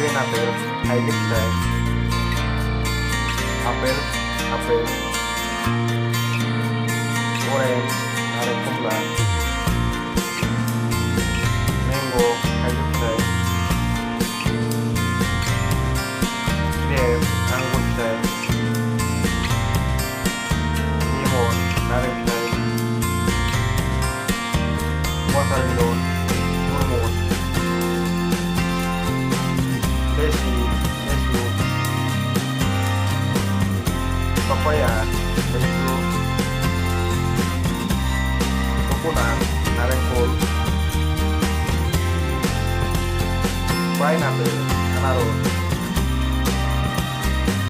green apple, hibiscus, apple, apple, orange, narik kemla, mango, hibiscus, grape, anggur chai, lemon, narik chai, watermelon, turmut, daisy, cashew, papaya, cashew, coconut, narengkol, pineapple, anarot,